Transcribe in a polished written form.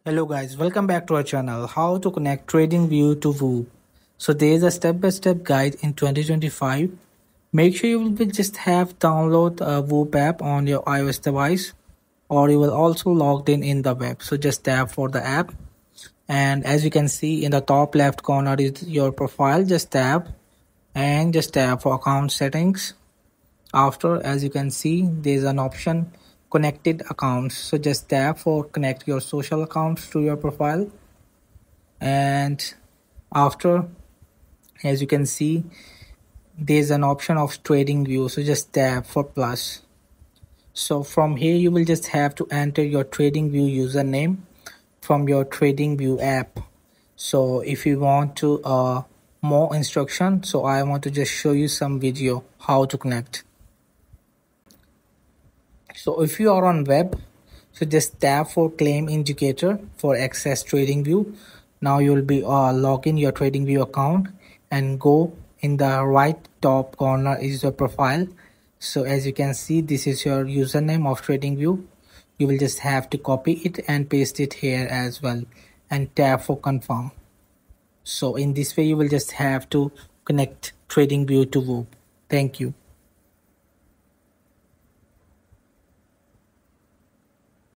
Hello guys, welcome back to our channel. How to connect TradingView to Whop. So there is a step-by-step guide in 2025. Make sure you will just have download a Whop app on your iOS device, or you will also logged in the web. So just tap for the app, and as you can see in the top left corner is your profile. Just tap and just tap for account settings. After, as you can see, there's an option connected accounts, so just tap for connect your social accounts to your profile. And after, as you can see, there's an option of TradingView, so just tap for plus. So from here you will just have to enter your TradingView username from your TradingView app. So if you want to more instruction, so I want to just show you some video how to connect. So if you are on web, so just tap for claim indicator for access TradingView. Now you will be log in your TradingView account and go in the right top corner is your profile. So as you can see, this is your username of TradingView. You will just have to copy it and paste it here as well and tap for confirm. So in this way you will just have to connect TradingView to Whop. Thank you.